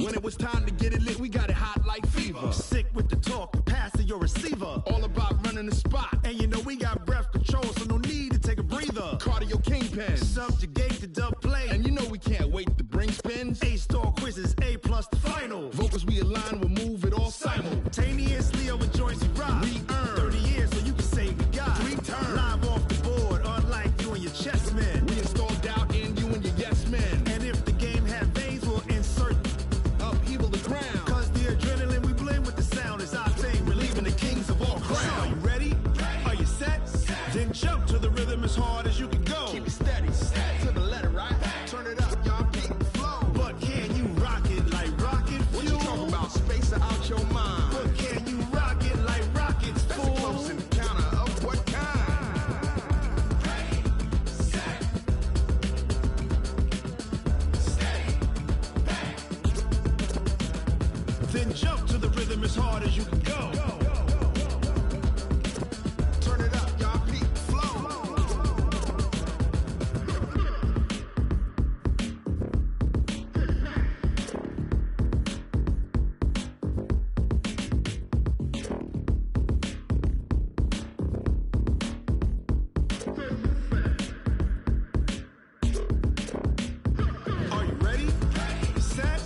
When it was time to get it lit, we got it hot like fever. Sick with the talk, pass to your receiver. All about running the spot. And you know we got breath control, so no need to take a breather. Cardio kingpin. Subjugate the dub play. And you know we can't wait to bring spins. A-star quizzes, A+ the final. Vocals we align, we'll move it all simultaneously over joints we rock. We earn 30 years so you can say we got 3 turns. Live off the board, unlike you and your chess men. We install doubt in you and your yes men. And if the game had veins, we'll insert upheaval the ground. Cause the adrenaline we blend with the sound is our thing. Relieving the kings of all crowns. So are you ready? Are you set? Then jump to the rhythm as hard as you can go. Keep it steady, to the letter, right? Turn it up, y'all, keep the flow. But can you rock it like rocket fuel? What you talking about? Space or out your mind? But can you rock it like rockets, That's fool? a close encounter of what kind? Ready, set, steady, bang. Then jump to the rhythm as hard as you can go. Turn it up, y'all, keep the flow. Are you ready? Set,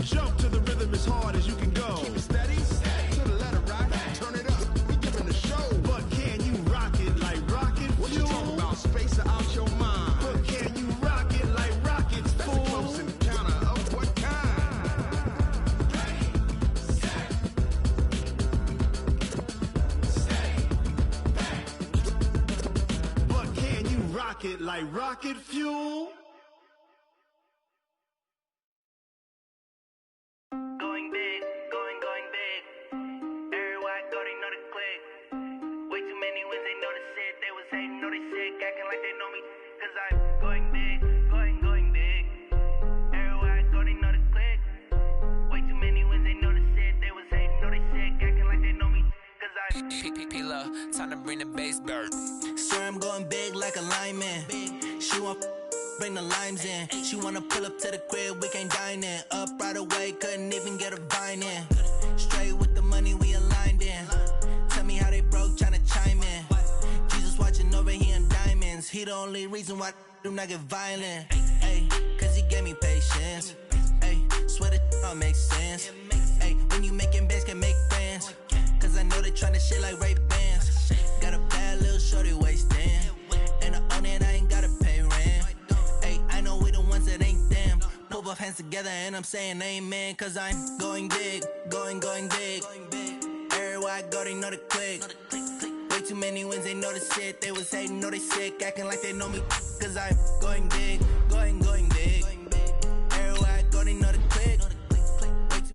jump to the rhythm as hard as you can go. Keep it steady, to the letter, right? Turn it up, we giving the show. But can you rock it like rocket What you fuel? talking about? Space or out your mind? But can you rock it like rockets, That's a fool? close encounter of what kind? Ready, set, steady, bang. But can you rock it like rocket fuel? Going big, going big. Everywhere I go, they know the click. Way too many wins, they know the shit. They was hating, know they sick, acting like they know me. Cause I'm going big, going big. Everywhere I go, they know the click. Way too many wins, they know the shit. They was hating, know they sick, acting like they know me. Cause I'm P-P-P-Love, time to bring the bass dirt. Swear I'm going big like a lineman. She want bring the limes in. She wanna pull up to the crib, we can't dine in. Up right away, couldn't even get a vine in. Straight with the money we aligned in. Tell me how they broke, tryna chime in. Jesus watching over here in diamonds. He the only reason why I do not get violent. Ay, cause he gave me patience. Ay, swear that all makes sense. Ay, when you making bands can make friends. Cause I know they tryna shit like Ray-Bans. Got a bad little shorty wasting. And I own it, I ain't gotta pay rent. Ay, I know we the ones that ain't them. Pull both hands together and I'm saying amen. Cause I'm going big, going big. Everywhere I go, they know the click. Way too many wins, they know the shit. They was hating, know they sick, acting like they know me. Cause I'm going big, going big. Everywhere I go, they know the click. Way too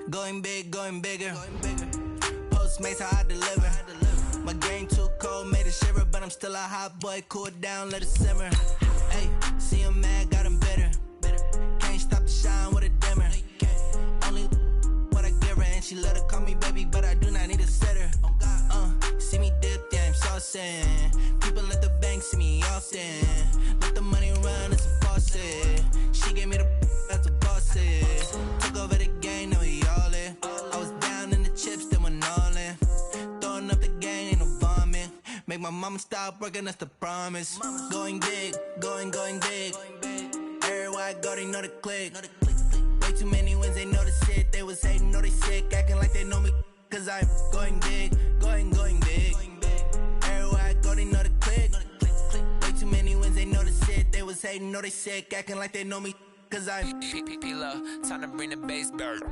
Going big, going bigger. Postmates, how I deliver. My game too cold, made it shiver, but I'm still a hot boy. Cool it down, let it simmer. Hey, see him mad, got him bitter. Can't stop the shine with a dimmer. Only what I give her, and she let her call me baby, but I do not need a sitter. See me dip, yeah, I'm saucing. People at the bank see me often. Let the money run, it's a faucet. She gave me the that's a boss is. Took over the game, now we all in. I was down in the chips, then went all in. Throwing up the gang, ain't no vomit. Make my mama stop working, that's the promise. Going big, going big. Everywhere I go, they know the click. Way too many wins, they know the shit. They was hating, know they sick, acting like they know me. Cause I'm going big, going big. Everywhere I go, they know the click. Way too many wins, they know the shit. They was hating, know they sick, acting like they know me. Cause I'm P-P-P-Love, time to bring the bass dirt.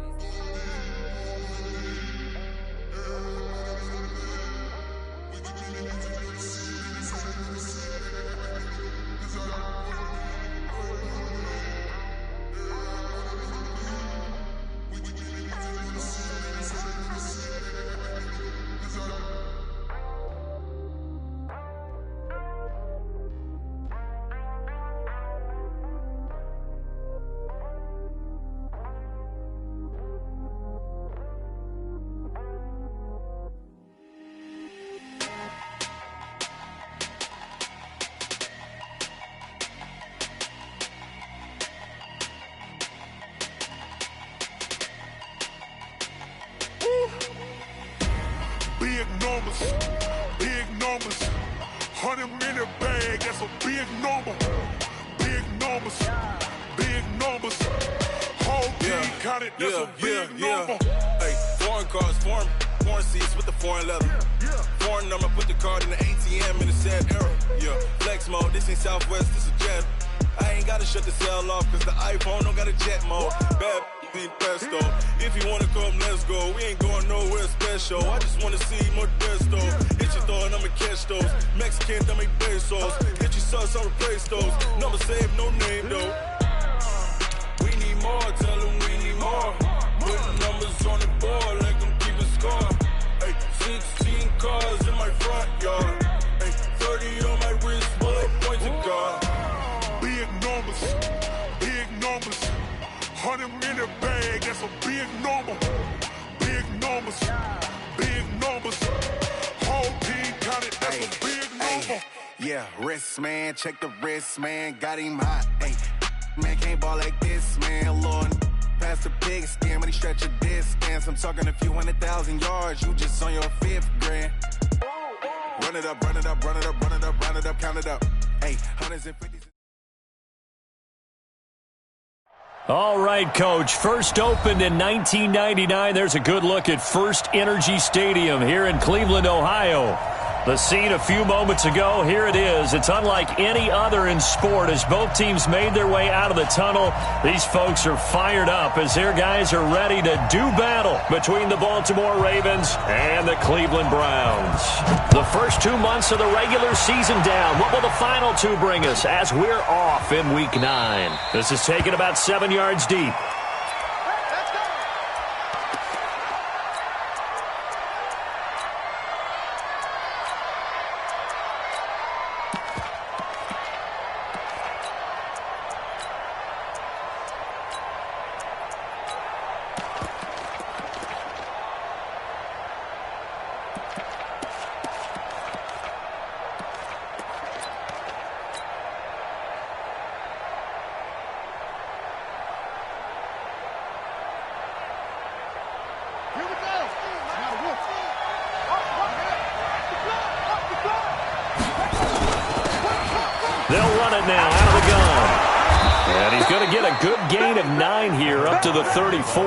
numbers, big numbers. 100-minute bag, that's a big number. Big numbers, big numbers. Whole team counted, that's a big number. Hey, foreign cars, foreign seats with the foreign leather. Foreign number, put the card in the ATM in the sad era. Yeah, flex mode, this ain't Southwest, this is jet. I ain't gotta shut the cell off, cause the iPhone don't got a jet mode. Bad need pesto. If you wanna come, let's go. We ain't going nowhere special. I just wanna see Modesto. Hit your throw and I'ma catch those. Mexican, that make pesos. Hit your sauce, I'll replace those. Number saved, no name though. We need more, tell them we need more. Put numbers on the board, like them keep a score. Hey, 16 cars in my front yard. Hey, 30 on my wrist, bullet points of God. Big numbers, big numbers. 100-minute bag, that's a big number. Big numbers, big numbers. Whole team counted, that's a big number. Yeah, wrist man, check the wrist man, got him hot. Hey, man can't ball like this, man. Lord, past the big skin when he stretch a distance. I'm talking a few 100,000 yards, you just on your 5th grand. Run it up, run it up, run it up, run it up, run it up, count it up. Hey, hundreds and fifties. All right, Coach. First opened in 1999. There's a good look at First Energy Stadium here in Cleveland, Ohio. The scene a few moments ago, here it is. It's unlike any other in sport as both teams made their way out of the tunnel. These folks are fired up as their guys are ready to do battle between the Baltimore Ravens and the Cleveland Browns. The first 2 months of the regular season down. What will the final 2 bring us as we're off in Week 9? This is taken about 7 yards deep. They'll run it now out of the gun. And he's going to get a good gain of 9 here up to the 34.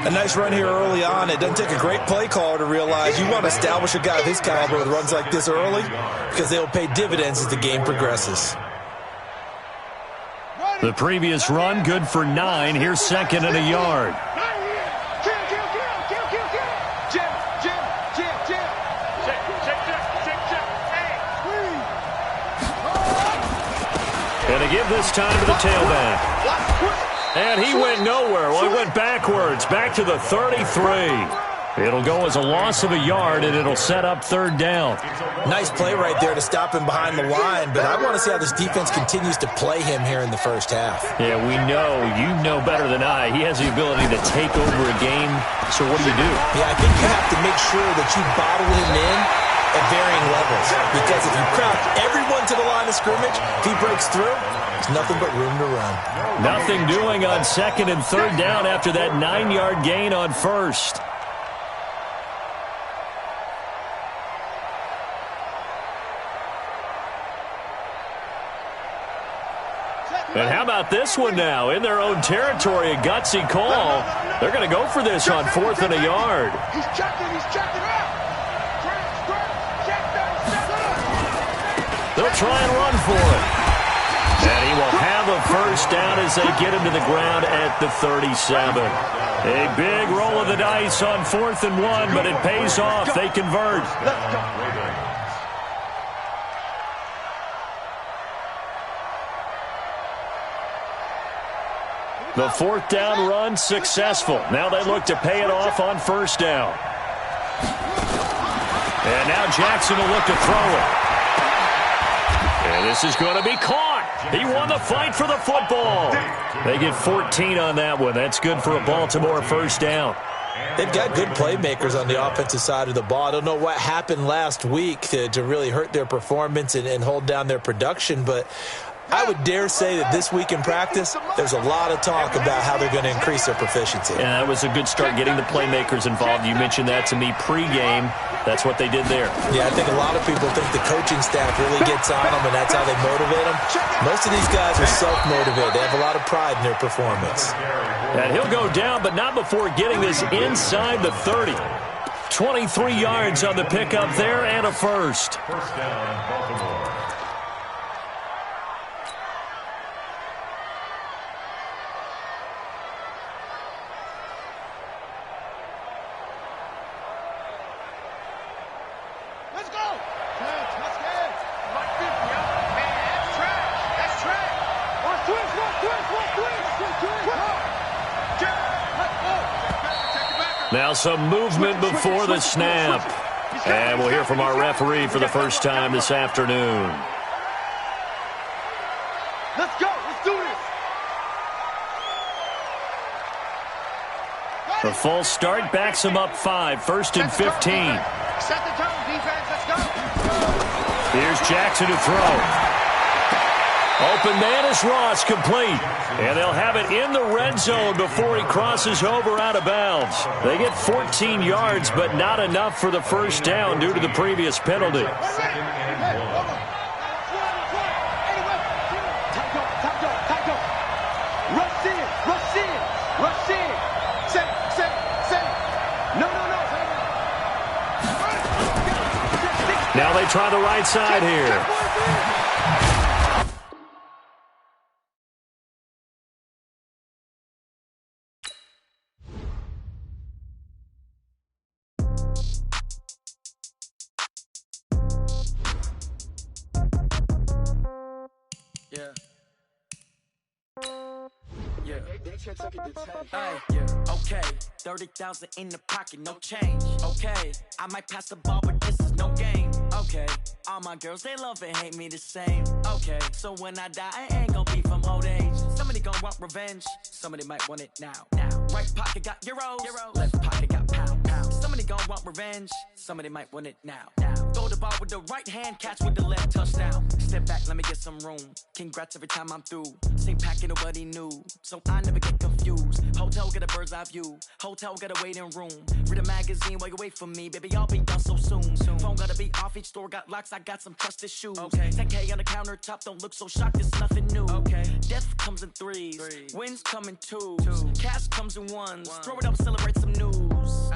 A nice run here early on. It doesn't take a great play caller to realize you want to establish a guy of his caliber with runs like this early because they'll pay dividends as the game progresses. The previous run good for 9. Here's second and a yard. And to give this time to the tailback. And he went nowhere. Well, he went backwards, back to the 33. It'll go as a loss of a yard, and it'll set up 3rd down. Nice play right there to stop him behind the line, but I want to see how this defense continues to play him here in the first half. Yeah, we know. You know better than I. He has the ability to take over a game. So what do? Yeah, I think you have to make sure that you bottle him in at varying levels, because if you crowd everyone to the line of scrimmage, if he breaks through, there's nothing but room to run. Nothing doing on 2nd and 3rd down after that 9-yard gain on 1st. And how about this one now? In their own territory, a gutsy call. They're going to go for this on 4th and a yard. He's checking out. They'll try and run for it. And he will have a first down as they get him to the ground at the 37. A big roll of the dice on 4th and 1, but it pays off. They convert. The 4th down run successful. Now they look to pay it off on 1st down. And now Jackson will look to throw it. And this is going to be caught. He won the fight for the football. They get 14 on that one. That's good for a Baltimore first down. They've got good playmakers on the offensive side of the ball. I don't know what happened last week to really hurt their performance and hold down their production, but I would dare say that this week in practice, there's a lot of talk about how they're going to increase their proficiency. And that was a good start getting the playmakers involved. You mentioned that to me pregame. That's what they did there. Yeah, I think a lot of people think the coaching staff really gets on them, and that's how they motivate them. Most of these guys are self-motivated. They have a lot of pride in their performance. And he'll go down, but not before getting this inside the 30. 23 yards on the pickup there and a first. First down, Baltimore. Let's go. Let's get. Like this, yo. Man, that's trash. That's trash. One twist. Now some movement before the snap. And we'll hear from our referee for the first time this afternoon. Let's go. Let's do this. The false start backs him up 5, first and 15. Set the tone, defense. Let's go. Here's Jackson to throw. Open man is Ross, complete. And they'll have it in the red zone before he crosses over out of bounds. They get 14 yards, but not enough for the first down due to the previous penalty. Second and 1. Rush in. Set. No. Now they try the right side here. Okay, 30,000 in the pocket, no change. Okay, I might pass the ball, but this is no game. Okay, all my girls, they love and hate me the same. Okay, so when I die, I ain't gon' be from old age. Somebody gon' want revenge, somebody might want it now. Right pocket got euros, left pocket got pound. Somebody gon' want revenge, somebody might want it now. Throw the ball with the right hand, catch with the left, touchdown. Step back, let me get some room. Congrats every time I'm through. Same packet, nobody knew, so I never get confused. Hotel get a bird's eye view. Hotel got a waiting room. Read a magazine while you wait for me, baby. I'll be done so soon. Phone gotta be off. Each store got locks. I got some trusted shoes. 10K on the countertop. Don't look so shocked. It's nothing new. Death comes in threes. Wins come in twos. Cash comes in ones. Throw it up, celebrate some news.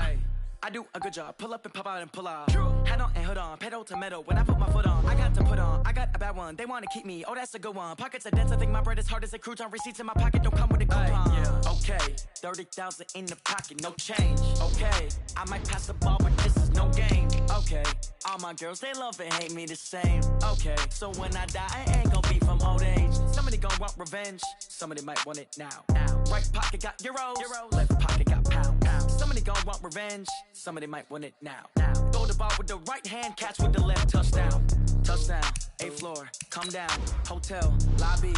I do a good job. Pull up and pop out and pull out. Head on and hood on. Pedal to metal. When I put my foot on, I got to put on. I got a bad one. They want to keep me. Oh, that's a good one. Pockets are dense. I think my bread is hard as a crouton. Receipts in my pocket don't come with a coupon. Okay, 30,000 in the pocket, no change. Okay, I might pass the ball, but this is no game. Okay, all my girls, they love and hate me the same. Okay, so when I die, I ain't gon' be from old age. Somebody gon' want revenge. Somebody might want it now. Right pocket got euros. Left pocket got pound. Somebody gon' want revenge. Somebody might want it now. Throw the ball with the right hand, catch with the left, touchdown. Touchdown, 8th floor, come down. Hotel, lobby.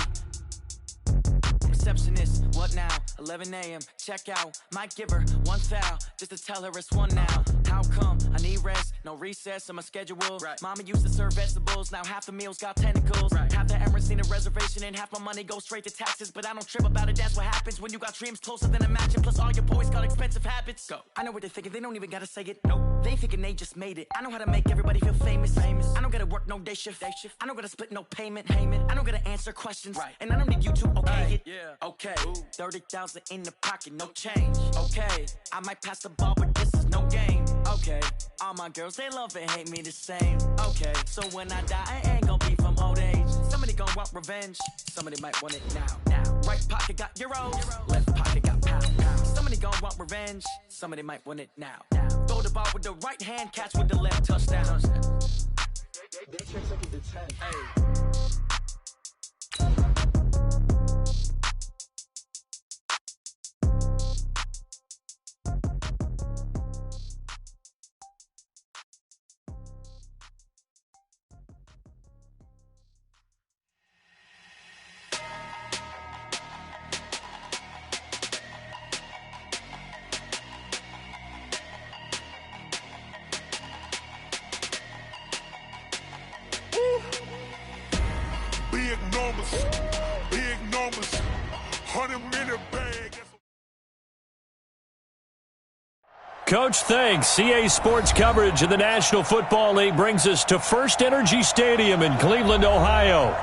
Receptionist, what now? 11 a.m. Check out. Might give her one foul just to tell her it's one now. How come? I need rest, no recess on my schedule. Mama used to serve vegetables, now half the meals got tentacles. Half the Emirates need a reservation and half my money goes straight to taxes. But I don't trip about it, that's what happens when you got dreams closer than a mansion. Plus all your boys got expensive habits. Go. I know what they're thinking, they don't even gotta say it. Nope. They thinking they just made it. I know how to make everybody feel famous. I don't gotta work no day shift. I don't gotta split no payment. I don't gotta answer questions. And I don't need you to okay it. Okay, 30,000 in the pocket, no change. Okay, I might pass the ball, but this is no game. Okay, all my girls, they love and hate me the same. Okay, so when I die, I ain't gon' be from old age. Somebody gon' want revenge, somebody might want it now. Right pocket got euros, left pocket got pound. Somebody gon' want revenge, somebody might want it now. Throw the ball with the right hand, catch with the left, touchdown. They check second to 10. Hey. big numbers, 100-minute bag. Coach, thanks. CA Sports coverage of the National Football League brings us to First Energy Stadium in Cleveland, Ohio.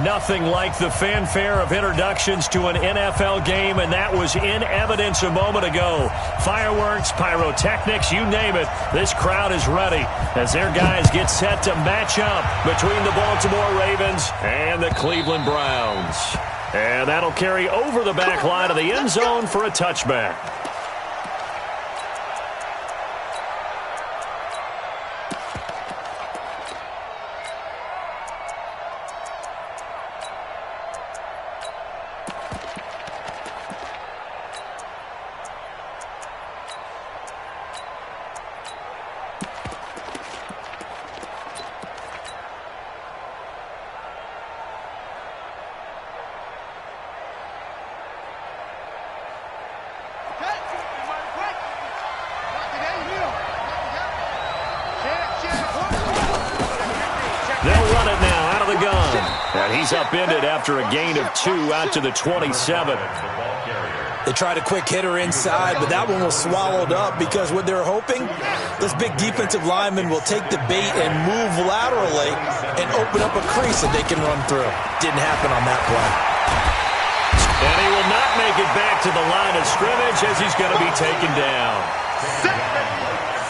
Nothing like the fanfare of introductions to an NFL game, and that was in evidence a moment ago. Fireworks, pyrotechnics, you name it. This crowd is ready as their guys get set to match up between the Baltimore Ravens and the Cleveland Browns. And that'll carry over the back line of the end zone for a touchback. They'll run it now out of the gun. And he's upended after a gain of 2 out to the 27. They tried a quick hitter inside, but that one was swallowed up because what they're hoping, this big defensive lineman will take the bait and move laterally and open up a crease that they can run through. Didn't happen on that play. And he will not make it back to the line of scrimmage as he's going to be taken down.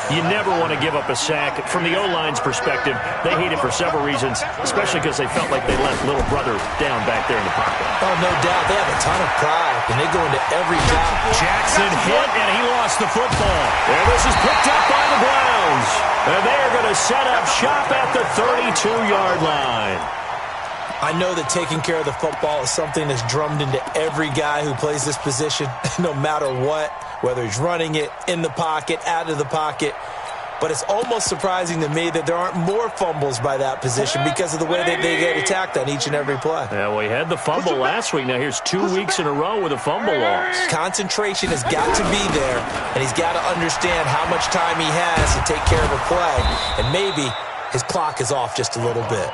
You never want to give up a sack. From the O-line's perspective, they hate it for several reasons, especially because they felt like they left little brother down back there in the pocket. Oh, no doubt. They have a ton of pride, and they go into every job. Jackson hit, and he lost the football. And this is picked up by the Browns. And they are going to set up shop at the 32-yard line. I know that taking care of the football is something that's drummed into every guy who plays this position, no matter what, whether he's running it, in the pocket, out of the pocket. But it's almost surprising to me that there aren't more fumbles by that position because of the way that they get attacked on each and every play. Yeah, we had the fumble last week. Now here's 2 weeks in a row with a fumble loss. Concentration has got to be there, and he's got to understand how much time he has to take care of a play. And maybe his clock is off just a little bit.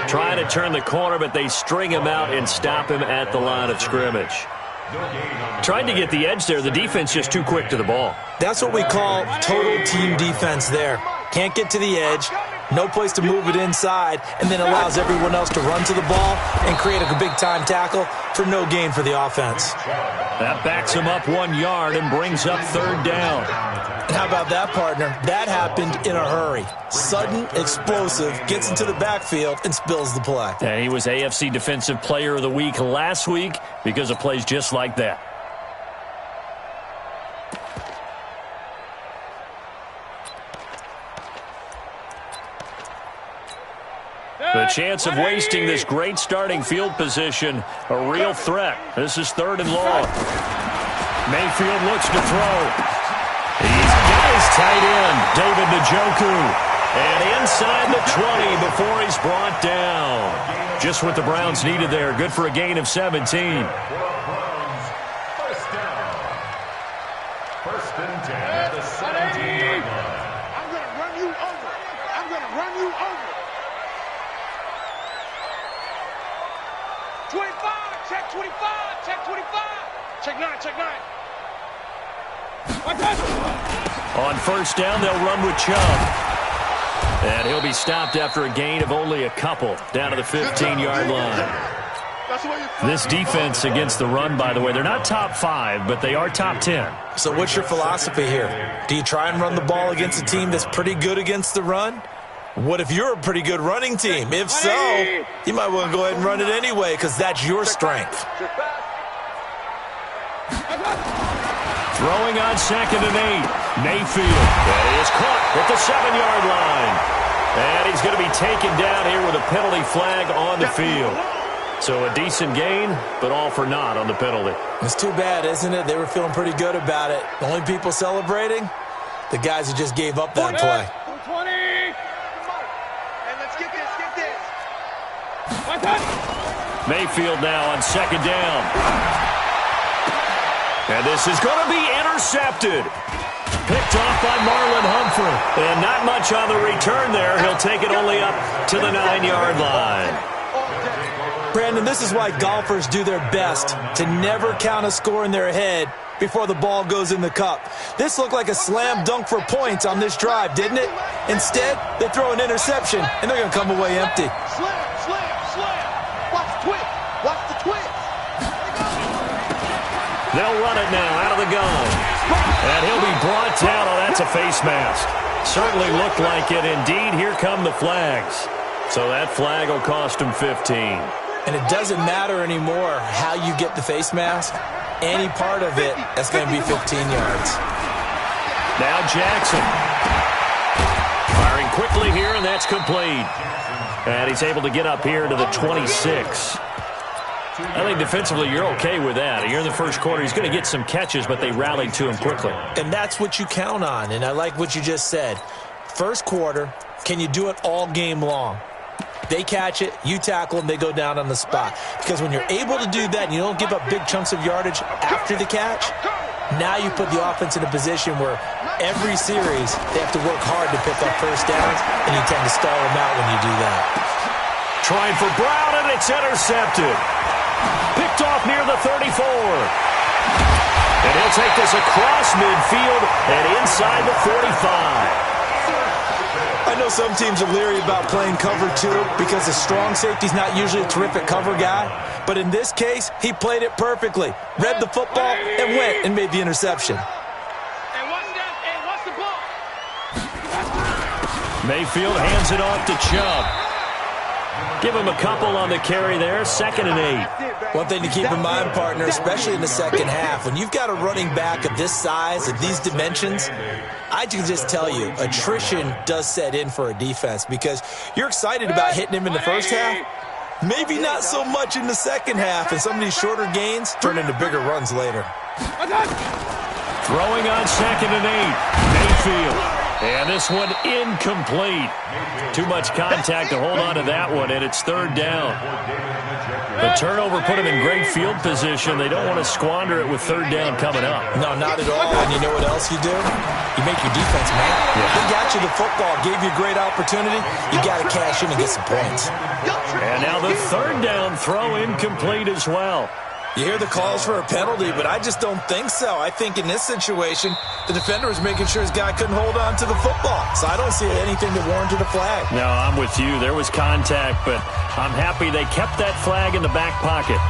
Trying to turn the corner, but they string him out and stop him at the line of scrimmage. Tried to get the edge there. The defense just too quick to the ball. That's what we call total team defense there. Can't get to the edge, no place to move it inside, and then allows everyone else to run to the ball and create a big-time tackle for no gain for the offense. That backs him up 1 yard and brings up 3rd down. And how about that, partner? That happened in a hurry. Sudden, explosive, gets into the backfield and spills the play. And he was AFC Defensive Player of the Week last week because of plays just like that. The chance of wasting this great starting field position, a real threat. This is 3rd and long. Mayfield looks to throw. He's got his tight end, David Njoku. And inside the 20 before he's brought down. Just what the Browns needed there. Good for a gain of 17. First down. 1st and 10 at the 17-yard line. I'm going to run you over. I'm going to run you over. 25, check 25, check 25. Check 9, check 9. On 1st down, they'll run with Chubb. And he'll be stopped after a gain of only a couple down to the 15-yard line. This defense against the run, by the way, they're not top 5, but they are top 10. So what's your philosophy here? Do you try and run the ball against a team that's pretty good against the run? What if you're a pretty good running team? If so, you might want to go ahead and run it anyway because that's your strength. Throwing on 2nd and 8. Mayfield. And he is caught at the 7-yard line. And he's going to be taken down here with a penalty flag on the field. So a decent gain, but all for naught on the penalty. It's too bad, isn't it? They were feeling pretty good about it. The only people celebrating, the guys who just gave up that play. 20. And let's get this, get this. Mayfield now on 2nd down. And this is going to be intercepted. Picked off by Marlon Humphrey. And not much on the return there. He'll take it only up to the 9-yard line. Brandon, this is why golfers do their best to never count a score in their head before the ball goes in the cup. This looked like a slam dunk for points on this drive, didn't it? Instead, they throw an interception, and they're going to come away empty. Slam, slam, slam. Watch the twist. Watch the twist. They'll run it now out of the gun. And he'll be brought down. Oh, that's a face mask. Certainly looked like it. Indeed, here come the flags. So that flag will cost him 15. And it doesn't matter anymore how you get the face mask. Any part of it, that's going to be 15 yards. Now Jackson. Firing quickly here, and that's complete. And he's able to get up here to the 26. I think defensively you're okay with that. You're in the first quarter. He's going to get some catches, but they rallied to him quickly. And that's what you count on, and I like what you just said. First quarter, can you do it all game long? They catch it, you tackle them, they go down on the spot. Because when you're able to do that and you don't give up big chunks of yardage after the catch, now you put the offense in a position where every series they have to work hard to pick up first downs, and you tend to stall them out when you do that. Trying for Brown, and it's intercepted. Picked off near the 34. And he'll take this across midfield and inside the 45. I know some teams are leery about playing cover 2 because the strong safety's not usually a terrific cover guy. But in this case, he played it perfectly. Read the football and went and made the interception. Mayfield hands it off to Chubb. Give him a couple on the carry there. 2nd and 8. One thing to keep in mind, partner, especially in the second half, when you've got a running back of this size, of these dimensions, I can just tell you, attrition does set in for a defense because you're excited about hitting him in the first half. Maybe not so much in the second half, and some of these shorter gains turn into bigger runs later. Throwing on 2nd and 8. Mayfield. And this one incomplete. Too much contact to hold on to that one, and it's 3rd down. The turnover put him in great field position. They don't want to squander it with 3rd down coming up. No, not at all. And you know what else you do? You make your defense mad. Yeah. They got you the football, gave you a great opportunity. You got to cash in and get some points. And now the 3rd down throw incomplete as well. You hear the calls for a penalty, but I just don't think so. I think in this situation, the defender was making sure his guy couldn't hold on to the football. So I don't see anything that warranted a flag. No, I'm with you. There was contact, but I'm happy they kept that flag in the back pocket.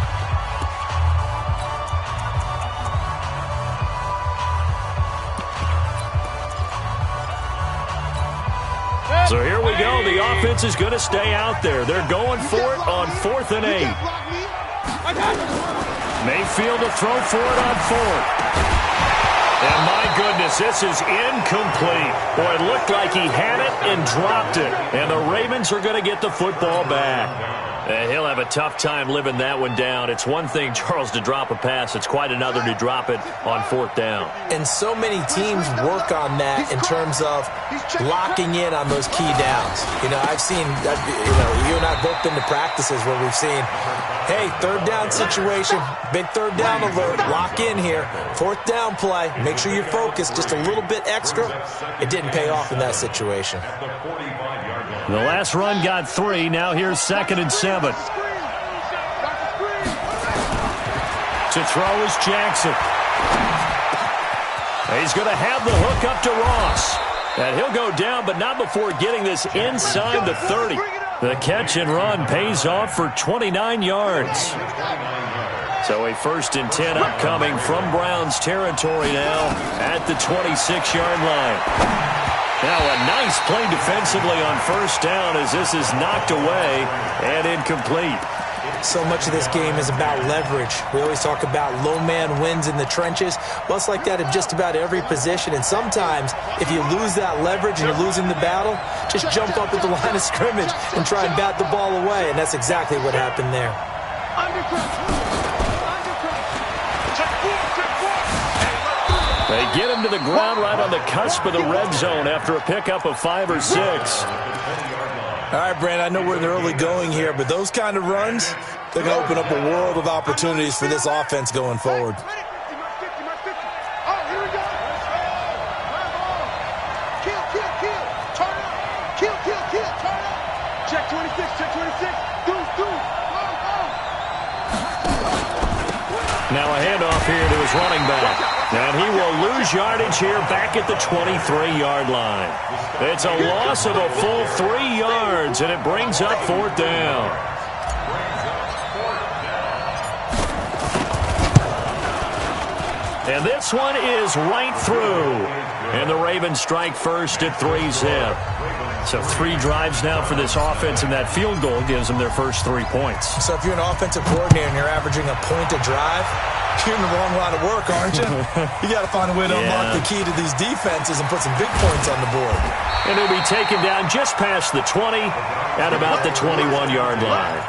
So here we go. The offense is going to stay out there. They're going for it on 4th and 8. Mayfield to throw for it on 4th. And my goodness, this is incomplete. Boy, it looked like he had it and dropped it. And the Ravens are going to get the football back. He'll have a tough time living that one down. It's one thing, Charles, to drop a pass. It's quite another to drop it on 4th down. And so many teams work on that in terms of locking in on those key downs. You know, I've seen, you and I have both been to practices where we've seen, hey, 3rd down situation, big 3rd down alert, lock in here, 4th down play, make sure you're focused just a little bit extra. It didn't pay off in that situation. The last run got 3. Now here's 2nd and 7. To throw is Jackson. He's going to have the hook up to Ross. And he'll go down, but not before getting this inside the 30. The catch and run pays off for 29 yards. So a 1st and 10 upcoming from Browns territory now at the 26-yard line. Now a nice play defensively on 1st down as this is knocked away and incomplete. So much of this game is about leverage. We always talk about low man wins in the trenches. Well, it's like that in just about every position. And sometimes, if you lose that leverage and you're losing the battle, just jump up at the line of scrimmage and try and bat the ball away. And that's exactly what happened there. They get him to the ground right on the cusp of the red zone after a pickup of 5 or 6. All right, Brand, I know we're in the early going here, but those kind of runs, they're going to open up a world of opportunities for this offense going forward. Check 26, check 26. Deuce. Now a handoff here to his running back. And he will lose yardage here back at the 23-yard line. It's a loss of a full 3 yards, and it brings up 4th down. And this one is right through. And the Ravens strike first at 3-zip. So 3 drives now for this offense, and that field goal gives them their first 3 points. So if you're an offensive coordinator and you're averaging a point a drive, you're in the wrong line of work, aren't you? You got to find a way to unlock the key to these defenses and put some big points on the board. And he'll be taken down just past the 20 at about the 21-yard line.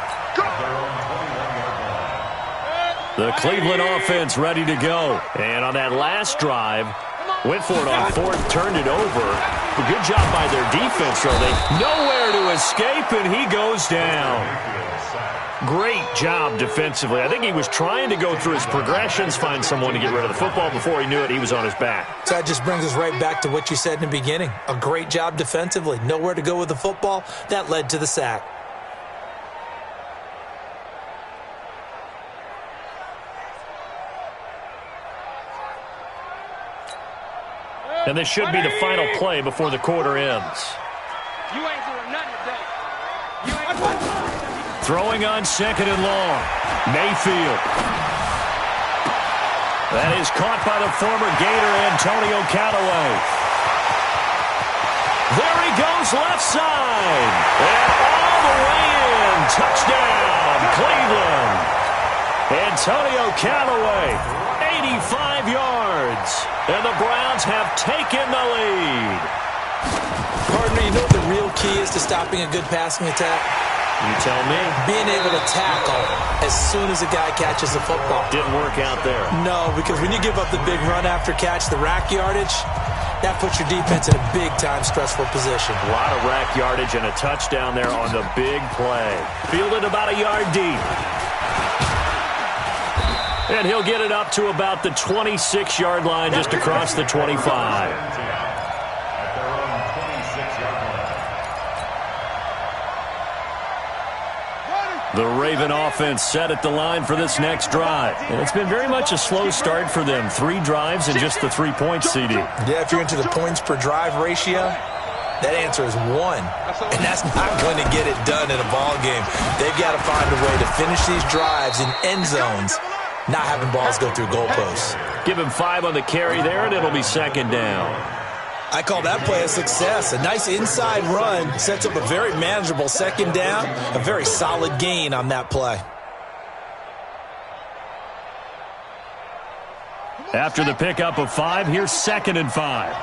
The Cleveland offense ready to go. And on that last drive, went for it on 4th, turned it over. A good job by their defense, though. They nowhere to escape, and he goes down. Great job defensively. I think he was trying to go through his progressions, find someone to get rid of the football. Before he knew it, he was on his back. So that just brings us right back to what you said in the beginning. A great job defensively. Nowhere to go with the football. That led to the sack. And this should be the final play before the quarter ends. You ain't doing nothing today. You ain't Throwing on 2nd and long. Mayfield. That is caught by the former Gator Antonio Callaway. There he goes left side. And all the way in. Touchdown, Cleveland. Antonio Callaway, 85 yards. And the Browns have taken the lead. Partner, you know what the real key is to stopping a good passing attack? You tell me. Being able to tackle as soon as a guy catches the football. Didn't work out there. No, because when you give up the big run after catch, the rack yardage, that puts your defense in a big-time stressful position. A lot of rack yardage and a touchdown there on the big play. Fielded about a yard deep. And he'll get it up to about the 26-yard line, just across the 25. The Raven offense set at the line for this next drive. And it's been very much a slow start for them. 3 drives and just the 3 points, CD. Yeah, if you're into the points per drive ratio, that answer is 1. And that's not going to get it done in a ball game. They've got to find a way to finish these drives in end zones, not having balls go through goalposts. Give him 5 on the carry there, and it'll be 2nd down. I call that play a success. A nice inside run sets up a very manageable 2nd down, a very solid gain on that play. After the pickup of 5, here's 2nd and 5.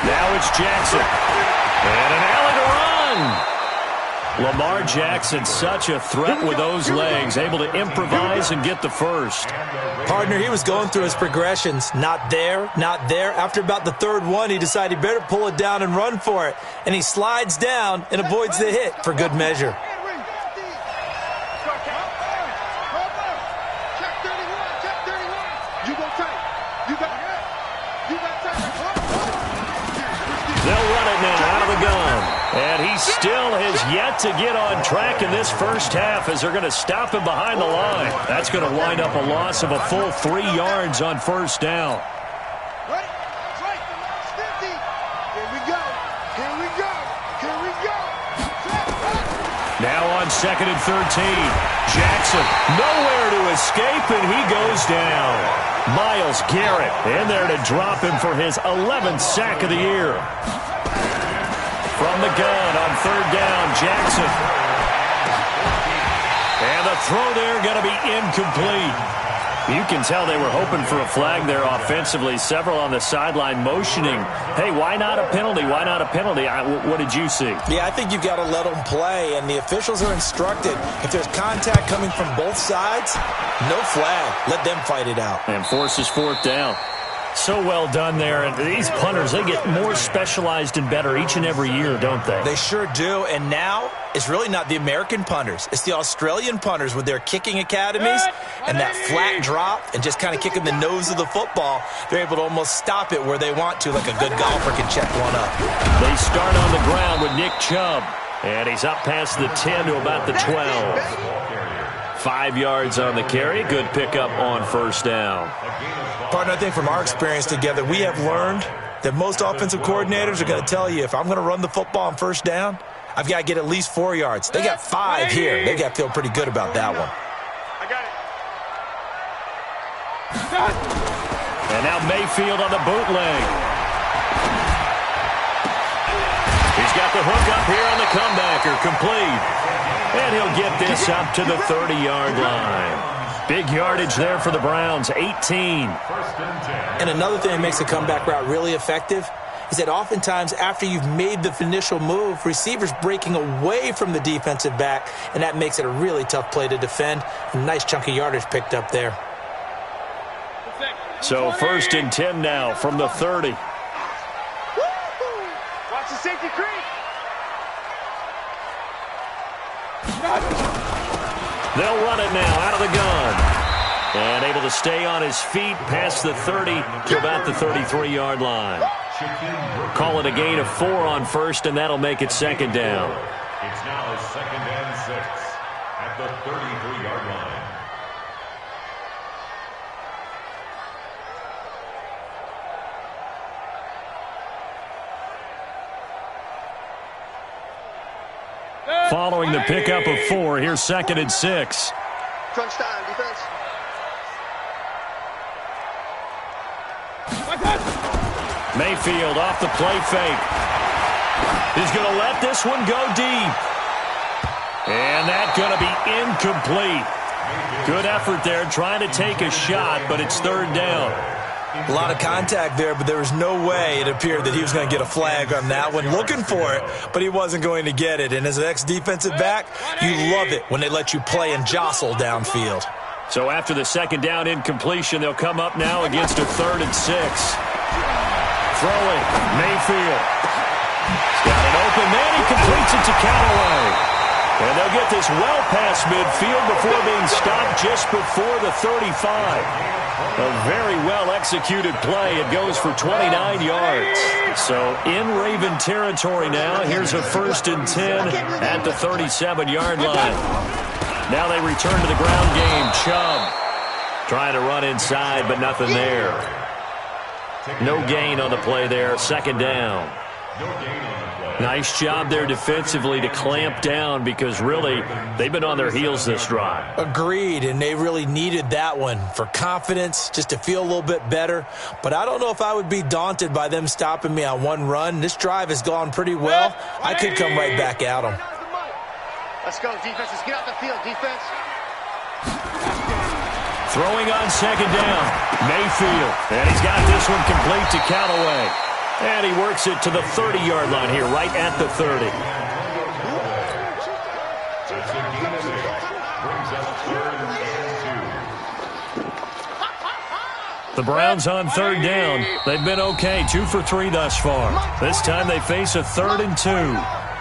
Now it's Jackson. And an alley to run. Lamar Jackson, such a threat with those legs, able to improvise and get the first. Partner, he was going through his progressions. Not there, not there. After about the 3rd one, he decided he better pull it down and run for it. And he slides down and avoids the hit for good measure. They'll run it now out of the gun. And he still has yet to get on track in this first half as they're going to stop him behind the line. That's going to wind up a loss of a full 3 yards on 1st down. Ready? That's right. The last 50. Here we go. Here we go. Here we go. Now on 2nd and 13. Jackson nowhere to escape, and he goes down. Myles Garrett in there to drop him for his 11th sack of the year. From the gun on 3rd down, Jackson. And the throw there going to be incomplete. You can tell they were hoping for a flag there offensively. Several on the sideline motioning, hey, why not a penalty? Why not a penalty? What did you see? Yeah, I think you've got to let them play, and the officials are instructed. If there's contact coming from both sides, no flag. Let them fight it out. And forces 4th down. So well done there. And these punters, they get more specialized and better each and every year, don't they? They sure do. And now it's really not the American punters. It's the Australian punters with their kicking academies and that flat drop and just kind of kicking the nose of the football. They're able to almost stop it where they want to, like a good golfer can check one up. They start on the ground with Nick Chubb. And he's up past the 10 to about the 12. 5 yards on the carry. Good pickup on first down. Partner, I think from our experience together, we have learned that most offensive coordinators are going to tell you, if I'm going to run the football on first down, I've got to get at least 4 yards. They got 5 here. They got to feel pretty good about that one. I got it. And now Mayfield on the bootleg. He's got the hook up here on the comebacker, complete. And he'll get this up to the 30-yard line. Big yardage there for the Browns, 18. And another thing that makes a comeback route really effective is that oftentimes after you've made the initial move, receivers breaking away from the defensive back, and that makes it a really tough play to defend. A nice chunk of yardage picked up there. So 1st and 10 now from the 30. Watch the safety creep. They'll run it now out of the gun. And able to stay on his feet past the 30 to about the 33-yard line. Call it a gain of 4 on first, and that'll make it 2nd down. It's now 2nd and 6 at the 33-yard line. Following the pickup of 4, here's 2nd and 6. Crunch time, defense. Mayfield off the play fake. He's going to let this one go deep. And that's going to be incomplete. Good effort there trying to take a shot, but it's 3rd down. A lot of contact there, but there was no way it appeared that he was going to get a flag on that one. Looking for it, but he wasn't going to get it. And as an ex-defensive back, you love it when they let you play and jostle downfield. So after the 2nd down incompletion, they'll come up now against a 3rd and 6. Throwing, Mayfield. He's got it open, then he completes it to Callaway. And they'll get this well past midfield before being stopped just before the 35. A very well-executed play. It goes for 29 yards. So in Raven territory now. Here's a 1st and 10 at the 37-yard line. Now they return to the ground game. Chubb trying to run inside, but nothing there. No gain on the play there. 2nd down. Nice job there defensively to clamp down because really they've been on their heels this drive. Agreed, and they really needed that one for confidence, just to feel a little bit better. But I don't know if I would be daunted by them stopping me on one run. This drive has gone pretty well. I could come right back at them. Let's go, defense. Let's get out the field, defense. Throwing on 2nd down, Mayfield. And he's got this one complete to Callaway. And he works it to the 30-yard line here, right at the 30. That's a gain of 6. Brings up 3rd and 2. The Browns on 3rd down. They've been okay, 2 for 3 thus far. This time they face a 3rd and 2.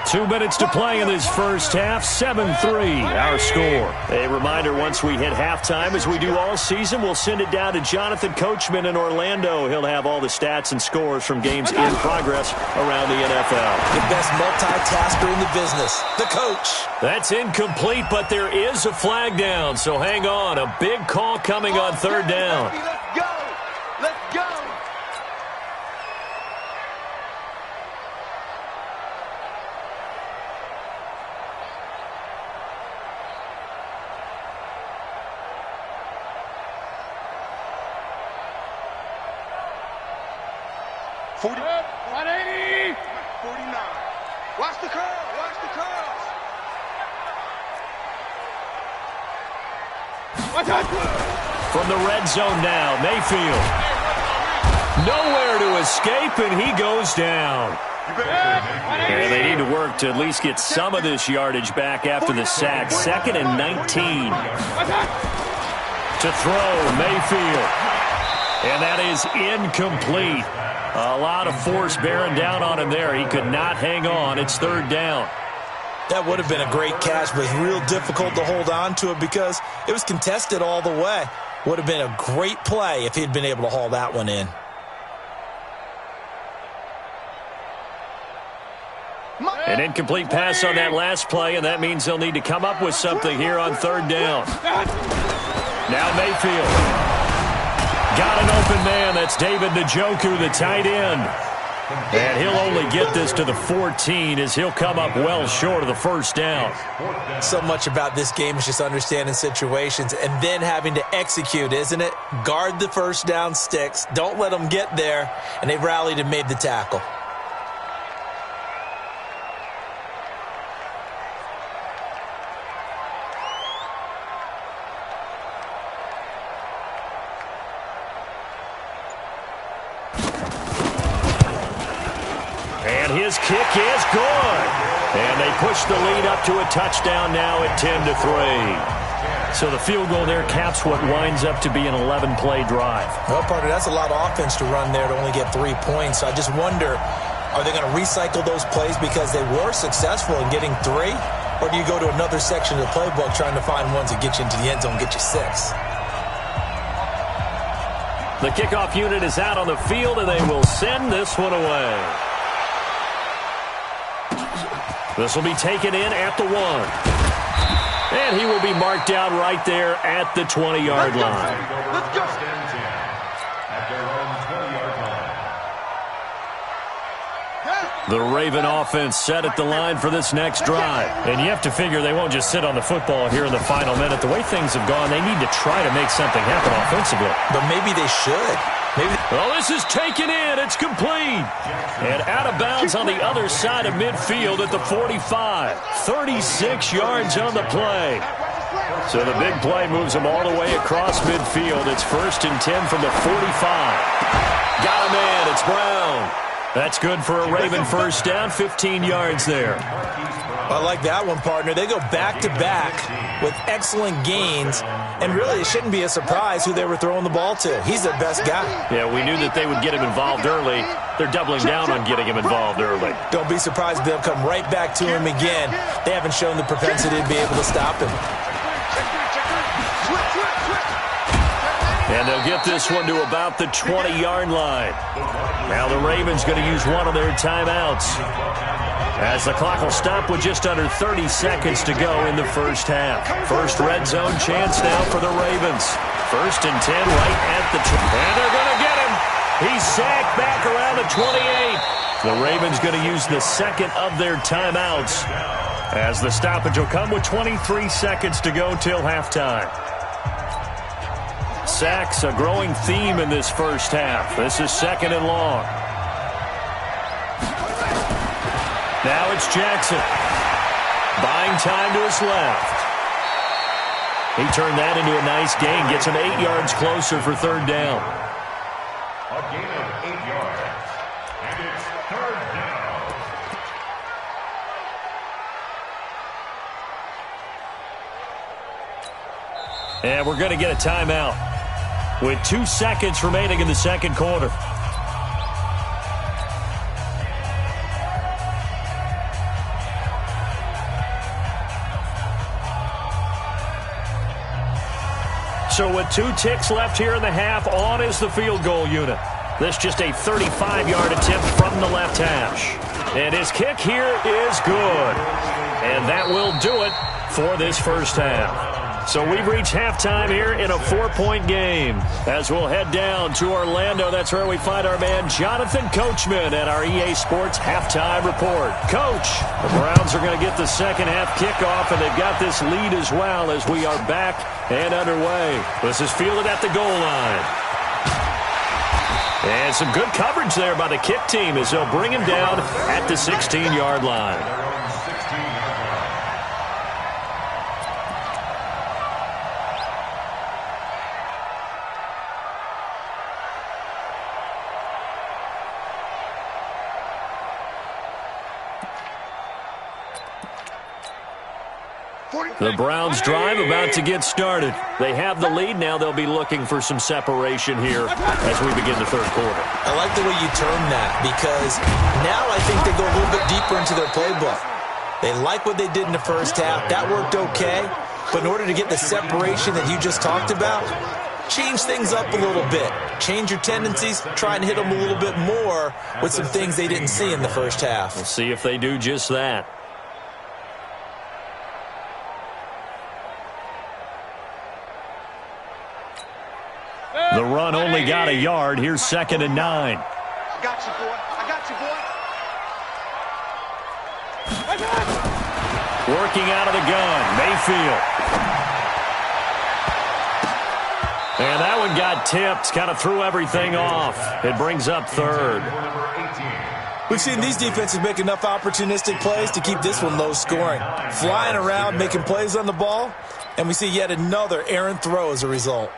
2 minutes to play in this first half. 7-3, our score. A reminder, once we hit halftime, as we do all season, we'll send it down to Jonathan Coachman in Orlando. He'll have all the stats and scores from games in progress around the NFL. The best multitasker in the business, the coach. That's incomplete, but there is a flag down, so hang on. A big call coming on 3rd down. Let's go. Let's go. Watch the curl. Watch the curls. From the red zone now, Mayfield. Nowhere to escape, and he goes down. And they need to work to at least get some of this yardage back after the sack. 2nd and 19. To throw, Mayfield. And that is incomplete. A lot of force bearing down on him there. He could not hang on. It's 3rd down. That would have been a great catch, but it's real difficult to hold on to it because it was contested all the way. Would have been a great play if he'd been able to haul that one in. An incomplete pass on that last play, and that means they'll need to come up with something here on third down. Now Mayfield. Got an open man. That's David Njoku, the tight end. And he'll only get this to the 14 as he'll come up well short of the first down. So much about this game is just understanding situations and then having to execute, isn't it? Guard the first down sticks. Don't let them get there. And they rallied and made the tackle. His kick is good. And they push the lead up to a touchdown now at 10-3. So the field goal there caps what winds up to be an 11-play drive. Well, partner, that's a lot of offense to run there to only get 3 points. So I just wonder, are they going to recycle those plays because they were successful in getting 3? Or do you go to another section of the playbook trying to find ones that get you into the end zone, get you 6? The kickoff unit is out on the field, and they will send this one away. This will be taken in at the 1. And he will be marked out right there at the 20-yard line. Let's go. At their own 20-yard line. The Raven offense set at the line for this next drive. And you have to figure they won't just sit on the football here in the final minute. The way things have gone, they need to try to make something happen offensively. But maybe they should. Well, this is taken in. It's complete. And out of bounds on the other side of midfield at the 45. 36 yards on the play. So the big play moves them all the way across midfield. It's 1st and 10 from the 45. Got a man. It's Brown. That's good for a Raven first down. 15 yards there. I like that one, partner. They go back-to-back with excellent gains, and really it shouldn't be a surprise who they were throwing the ball to. He's their best guy. Yeah, we knew that they would get him involved early. They're doubling down on getting him involved early. Don't be surprised if they'll come right back to him again. They haven't shown the propensity to be able to stop him. And they'll get this one to about the 20-yard line. Now the Ravens going to use one of their timeouts, as the clock will stop with just under 30 seconds to go in the first half. First red zone chance now for the Ravens. 1st and 10 right at the and they're going to get him. He's sacked back around the 28. The Ravens going to use the second of their timeouts, as the stoppage will come with 23 seconds to go till halftime. Sacks a growing theme in this first half. This is 2nd and long. Now it's Jackson. Buying time to his left. He turned that into a nice gain. Gets him 8 yards closer for 3rd down. A gain of 8 yards. And it's 3rd down. And we're going to get a timeout with 2 seconds remaining in the second quarter. So with 2 ticks left here in the half, on is the field goal unit. This just a 35-yard attempt from the left hash. And his kick here is good. And that will do it for this first half. So we've reached halftime here in a 4-point game. As we'll head down to Orlando, that's where we find our man Jonathan Coachman at our EA Sports Halftime Report. Coach, the Browns are going to get the second half kickoff, and they've got this lead as well as we are back and underway. This is fielded at the goal line. And some good coverage there by the kick team as they'll bring him down at the 16-yard line. The Browns drive about to get started. They have the lead. Now they'll be looking for some separation here as we begin the third quarter. I like the way you term that, because now I think they go a little bit deeper into their playbook. They like what they did in the first half. That worked okay. But in order to get the separation that you just talked about, change things up a little bit. Change your tendencies, try and hit them a little bit more with some things they didn't see in the first half. We'll see if they do just that. The run only got a yard. Here's 2nd and 9. I got you, boy. I got you, boy. Working out of the gun, Mayfield. And that one got tipped, kind of threw everything off. It brings up 3rd. We've seen these defenses make enough opportunistic plays to keep this one low scoring. Flying around, making plays on the ball, and we see yet another errant throw as a result.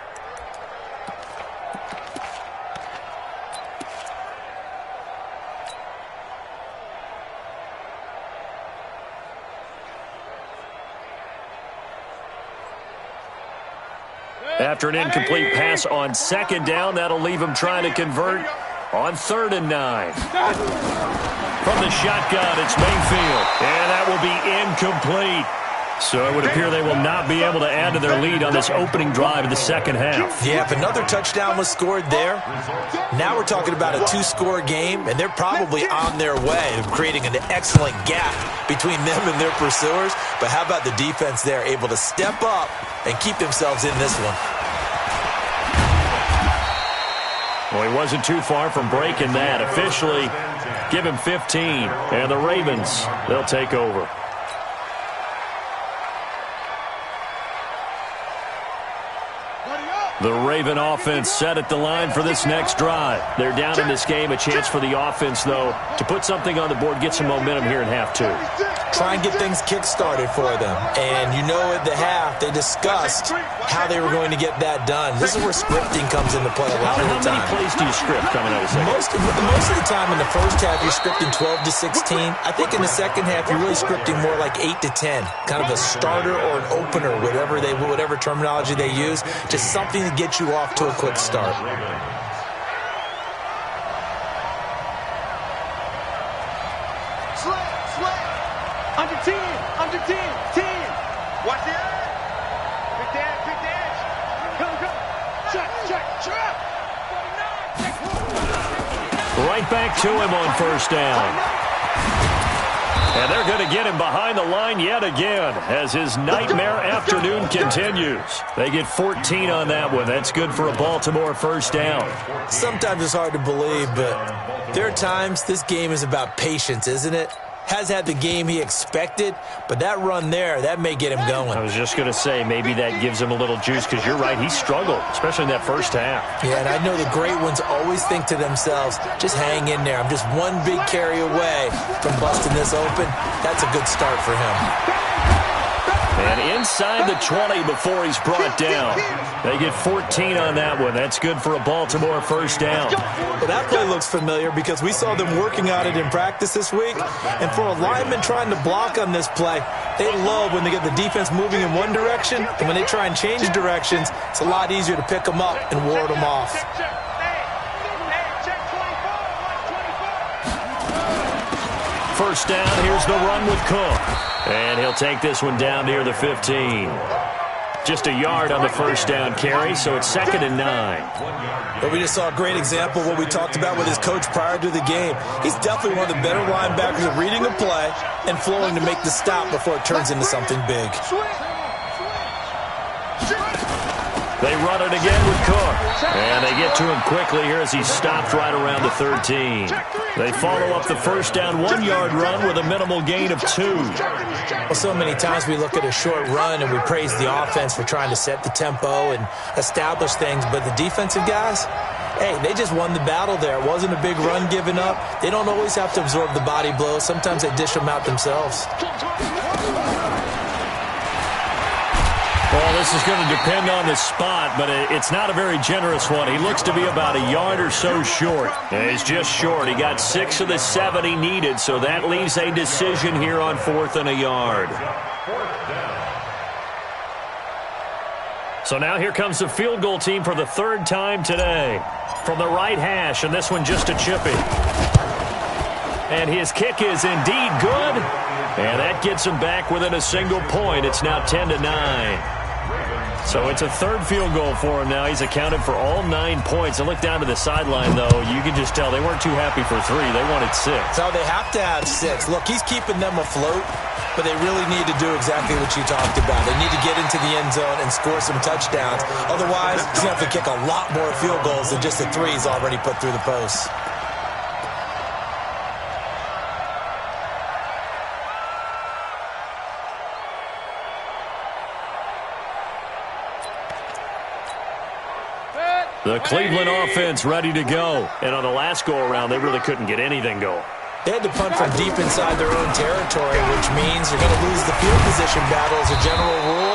After an incomplete pass on 2nd down, that'll leave him trying to convert on 3rd and 9. From the shotgun, it's Mayfield, and that will be incomplete. So it would appear they will not be able to add to their lead on this opening drive of the second half. Yeah, if another touchdown was scored there, now we're talking about a 2-score game, and they're probably on their way of creating an excellent gap between them and their pursuers. But how about the defense there, able to step up and keep themselves in this one? Well, he wasn't too far from breaking that. Officially, give him 15, and the Ravens, they'll take over. The Raven offense set at the line for this next drive. They're down in this game. A chance for the offense, though, to put something on the board, get some momentum here in half 2. Try and get things kick-started for them. And you know at the half, they discussed how they were going to get that done. This is where scripting comes into play a lot of the time. How many plays do you script coming out of the second? Most of the time in the first half, you're scripting 12 to 16. I think in the second half, you're really scripting more like 8 to 10. Kind of a starter or an opener, whatever terminology they use. Just something to get you off to a quick start. Under 10, 10. Watch the edge. Big dash. Go. Check. Right back to him on 1st down. And they're going to get him behind the line yet again as his nightmare afternoon continues. They get 14 on that one. That's good for a Baltimore 1st down. Sometimes it's hard to believe, but there are times this game is about patience, isn't it? Has had the game he expected, but that run there, that may get him going. I was just going to say, maybe that gives him a little juice, because you're right, he struggled, especially in that first half. Yeah, and I know the great ones always think to themselves, just hang in there. I'm just one big carry away from busting this open. That's a good start for him. And inside the 20 before he's brought down. They get 14 on that one. That's good for a Baltimore 1st down. Well, that play looks familiar because we saw them working on it in practice this week. And for a lineman trying to block on this play, they love when they get the defense moving in one direction. And when they try and change directions, it's a lot easier to pick them up and ward them off. First down, here's the run with Cook. And he'll take this one down near the 15. Just a yard on the first down carry, so it's 2nd and 9. But we just saw a great example of what we talked about with his coach prior to the game. He's definitely one of the better linebackers at reading a play and flowing to make the stop before it turns into something big. They run it again with Cook. And they get to him quickly here as he's stopped right around the 13. They follow up the first down 1-yard run with a minimal gain of 2. Well, so many times we look at a short run and we praise the offense for trying to set the tempo and establish things. But the defensive guys, hey, they just won the battle there. It wasn't a big run given up. They don't always have to absorb the body blows. Sometimes they dish them out themselves. Well, this is going to depend on the spot, but it's not a very generous one. He looks to be about a yard or so short. And he's just short. He got 6 of the 7 he needed, so that leaves a decision here on 4th and a yard. So now here comes the field goal team for the 3rd time today. From the right hash, and this one just a chippy. And his kick is indeed good. And that gets him back within a single point. It's now 10-9. So it's a third field goal for him now. He's accounted for all 9 points. And look down to the sideline, though. You can just tell they weren't too happy for 3. They wanted 6. No, they have to have 6. Look, he's keeping them afloat, but they really need to do exactly what you talked about. They need to get into the end zone and score some touchdowns. Otherwise, he's going to have to kick a lot more field goals than just the 3 he's already put through the posts. The Cleveland offense ready to go. And on the last go-around, they really couldn't get anything going. They had to punt from deep inside their own territory, which means you're going to lose the field position battle as a general rule.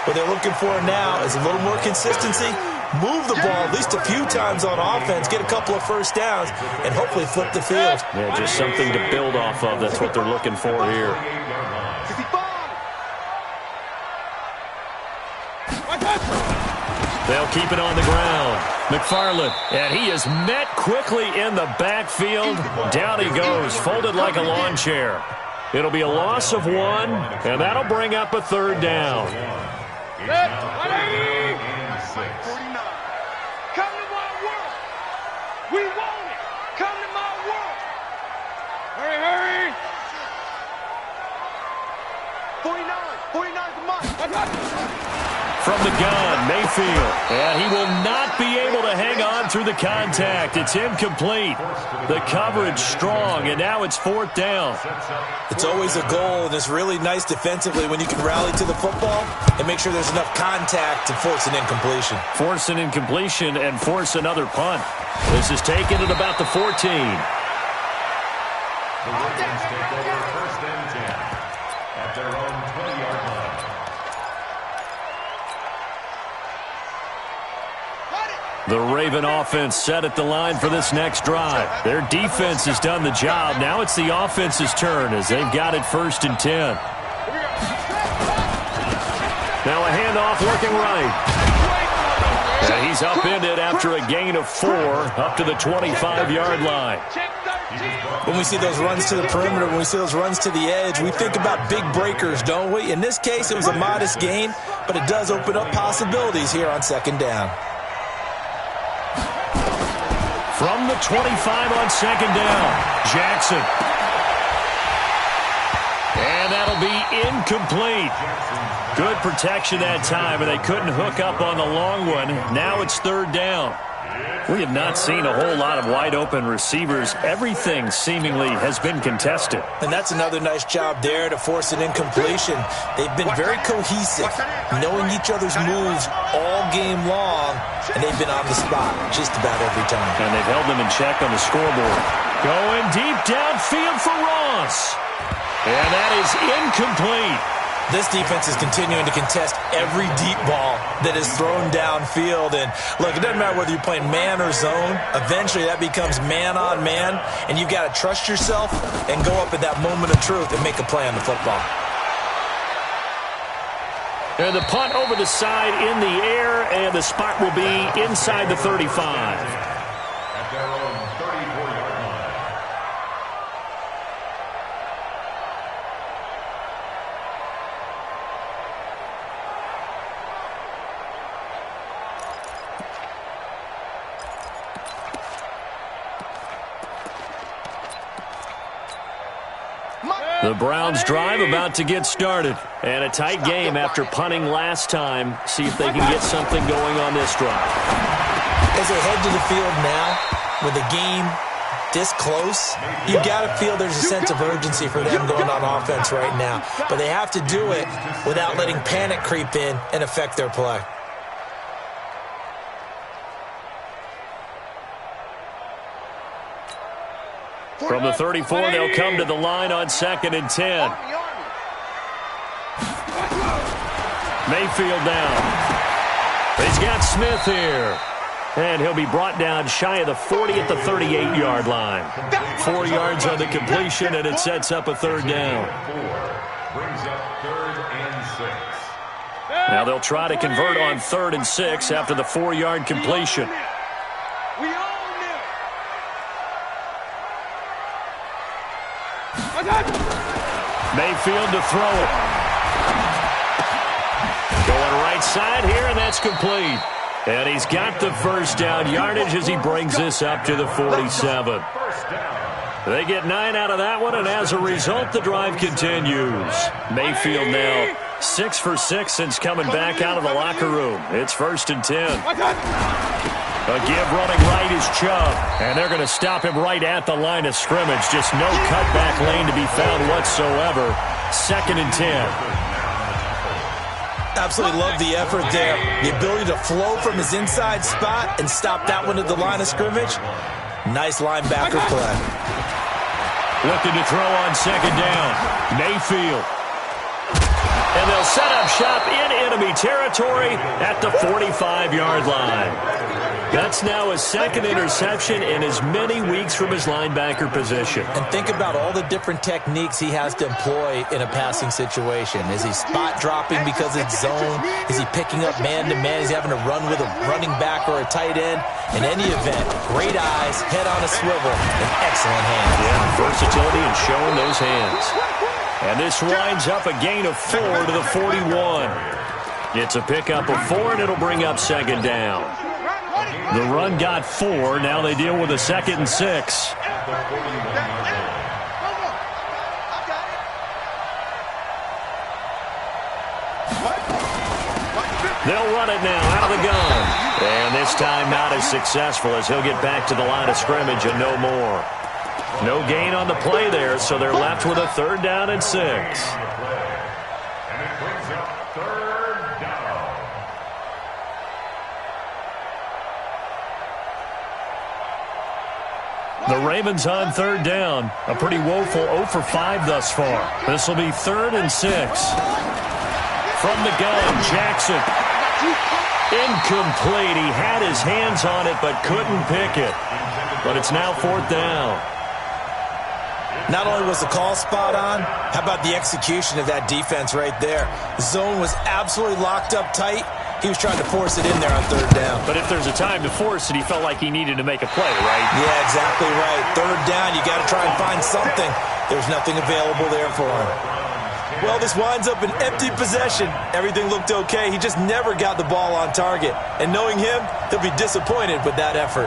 What they're looking for now is a little more consistency, move the ball at least a few times on offense, get a couple of first downs, and hopefully flip the field. Yeah, just something to build off of. That's what they're looking for here. They'll keep it on the ground. McFarland, and he is met quickly in the backfield. Down he goes, folded like a lawn chair. It'll be a loss of 1, and that'll bring up a third down. Come to my world. We want it. Come to my world. Hurry, hurry. 49 the mark. From the gun, Mayfield, and he will not be able to hang on through the contact. It's incomplete. The coverage strong, and now it's 4th down. It's always a goal, and it's really nice defensively when you can rally to the football and make sure there's enough contact to force an incompletion. Force an incompletion and force another punt. This is taken at about the 14. The Ravens take over 1st and 10 at their own 20-yard line. The Raven offense set at the line for this next drive. Their defense has done the job. Now it's the offense's turn as they've got it 1st and 10. Now a handoff looking right. And he's upended after a gain of 4 up to the 25-yard line. When we see those runs to the perimeter, when we see those runs to the edge, we think about big breakers, don't we? In this case, it was a modest gain, but it does open up possibilities here on 2nd down. From the 25 on 2nd down, Jackson. And that'll be incomplete. Good protection that time, and they couldn't hook up on the long one. Now it's 3rd down. We have not seen a whole lot of wide-open receivers. Everything seemingly has been contested. And that's another nice job there to force an incompletion. They've been very cohesive, knowing each other's moves all game long, and they've been on the spot just about every time. And they've held them in check on the scoreboard. Going deep downfield for Ross. And that is incomplete. This defense is continuing to contest every deep ball that is thrown downfield. And look, it doesn't matter whether you're playing man or zone. Eventually that becomes man on man, and you've got to trust yourself and go up at that moment of truth and make a play on the football. And the punt over the side in the air, and the spot will be inside the 35. At their own 34-yard line. The Browns drive about to get started. And a tight game after punting last time. See if they can get something going on this drive. As they head to the field now, with the game this close, you got to feel there's a sense of urgency for them going on offense right now. But they have to do it without letting panic creep in and affect their play. From the 34, they'll come to the line on 2nd and 10. Mayfield down. He's got Smith here. And he'll be brought down shy of the 40 at the 38-yard line. 4 yards on the completion, and it sets up a 3rd down. Brings up 3rd and 6. Now they'll try to convert on 3rd and 6 after the 4-yard completion. Mayfield to throw it. Going right side here, and that's complete. And he's got the first down yardage as he brings this up to the 47. They get 9 out of that one, and as a result, the drive continues. Mayfield now 6 for 6 since coming back out of the locker room. It's 1st and 10. A give running right is Chubb, and they're going to stop him right at the line of scrimmage. Just no cutback lane to be found whatsoever. 2nd and 10. Absolutely love the effort there. The ability to flow from his inside spot and stop that one at the line of scrimmage. Nice linebacker play. Looking to throw on 2nd down. Mayfield. And they'll set up shop in enemy territory at the 45-yard line. That's now his 2nd interception in as many weeks from his linebacker position. And think about all the different techniques he has to employ in a passing situation. Is he spot dropping because it's zone? Is he picking up man-to-man? Is he having to run with a running back or a tight end? In any event, great eyes, head on a swivel, and excellent hands. Yeah, versatility and showing those hands. And this winds up a gain of 4 to the 41. It's a pickup of 4, and it'll bring up 2nd down. The run got 4. Now they deal with a 2nd and 6. They'll run it now out of the gun. And this time not as successful as he'll get back to the line of scrimmage and no more. No gain on the play there, so they're left with a 3rd down and 6. And it brings up 3rd down. The Ravens on 3rd down. A pretty woeful 0 for 5 thus far. This will be 3rd and 6. From the gun, Jackson. Incomplete. He had his hands on it but couldn't pick it. But it's now 4th down. Not only was the call spot on, how about the execution of that defense right there? The zone was absolutely locked up tight. He was trying to force it in there on 3rd down. But if there's a time to force it, he felt like he needed to make a play, right? Yeah, exactly right. 3rd down, you got to try and find something. There's nothing available there for him. Well, this winds up an empty possession. Everything looked okay. He just never got the ball on target. And knowing him, he'll be disappointed with that effort.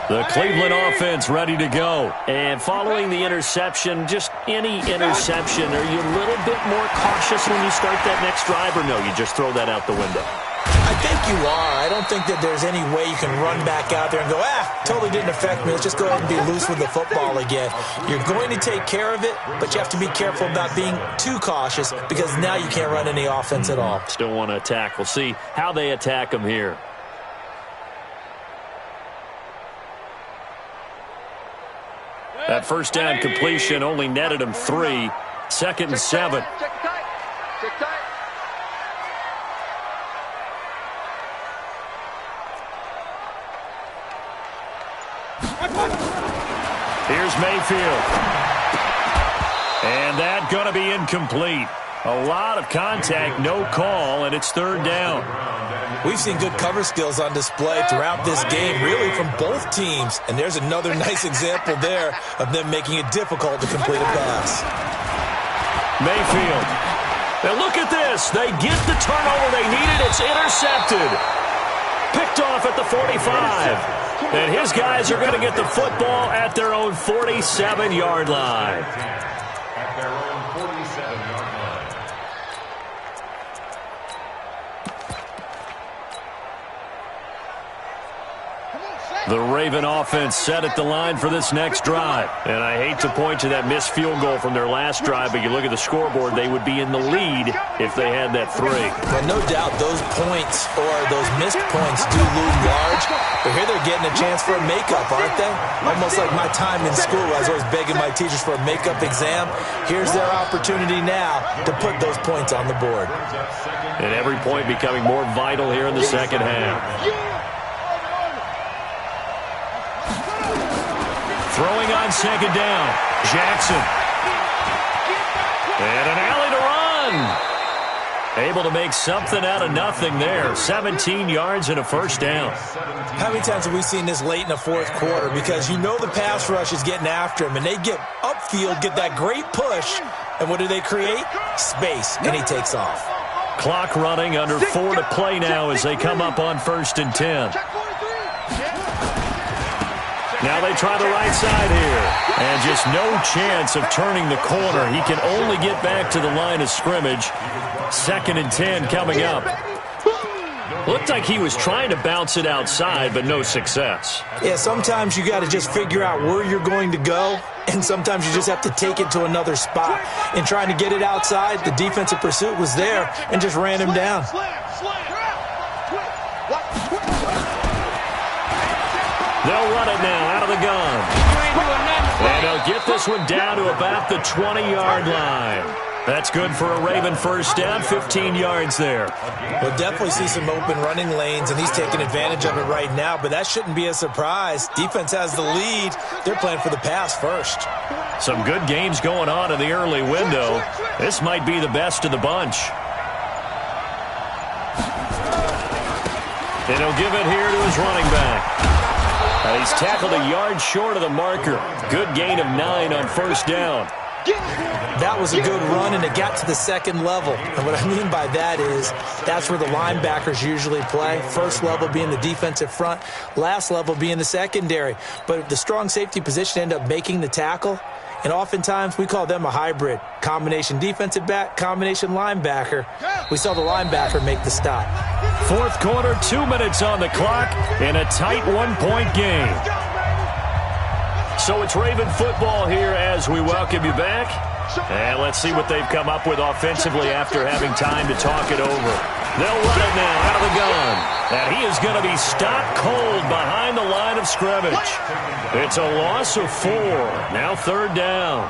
The Cleveland offense ready to go. And following the interception, just any interception, are you a little bit more cautious when you start that next drive, or no, you just throw that out the window? I think you are. I don't think that there's any way you can run back out there and go, totally didn't affect me. Let's just go ahead and be loose with the football again. You're going to take care of it, but you have to be careful about being too cautious because now you can't run any offense at all. Still want to attack. We'll see how they attack them here. That 1st down completion only netted him 3. 2nd and 7. Here's Mayfield. And that going to be incomplete. A lot of contact, no call, and it's 3rd down. We've seen good cover skills on display throughout this game, really from both teams. And there's another nice example there of them making it difficult to complete a pass. Mayfield. And look at this. They get the turnover they needed. It's intercepted. Picked off at the 45. And his guys are going to get the football at their own 47-yard line. At their own 47-yard line. The Raven offense set at the line for this next drive. And I hate to point to that missed field goal from their last drive, but you look at the scoreboard, they would be in the lead if they had that 3. Well, no doubt those points or those missed points do loom large. But here they're getting a chance for a makeup, aren't they? Almost like my time in school. I was always begging my teachers for a makeup exam. Here's their opportunity now to put those points on the board. And every point becoming more vital here in the second half. Throwing on 2nd down. Jackson. And an alley to run. Able to make something out of nothing there. 17 yards and a first down. How many times have we seen this late in the fourth quarter? Because you know the pass rush is getting after him, and they get upfield, get that great push, and what do they create? Space, and he takes off. Clock running, under 4 to play now as they come up on 1st and 10. Now they try the right side here. And just no chance of turning the corner. He can only get back to the line of scrimmage. 2nd and 10 coming up. Looked like he was trying to bounce it outside, but no success. Yeah, sometimes you got to just figure out where you're going to go, and sometimes you just have to take it to another spot. In trying to get it outside, the defensive pursuit was there and just ran him down. They'll run it now out of the gun. And they'll get this one down to about the 20-yard line. That's good for a Raven first down, 15 yards there. We'll definitely see some open running lanes, and he's taking advantage of it right now, but that shouldn't be a surprise. Defense has the lead. They're playing for the pass first. Some good games going on in the early window. This might be the best of the bunch. And he'll give it here to his running back. And he's tackled a yard short of the marker. Good gain of 9 on first down. That was a good run, and it got to the second level. And what I mean by that is that's where the linebackers usually play. First level being the defensive front, last level being the secondary. But the strong safety position ended up making the tackle, and oftentimes we call them a hybrid. Combination defensive back, combination linebacker. We saw the linebacker make the stop. Fourth quarter, 2 minutes on the clock in a tight 1-point game. So it's Raven football here as we welcome you back. And let's see what they've come up with offensively after having time to talk it over. They'll run it now out of the gun. And he is going to be stopped cold behind the line of scrimmage. It's a loss of 4. Now 3rd down.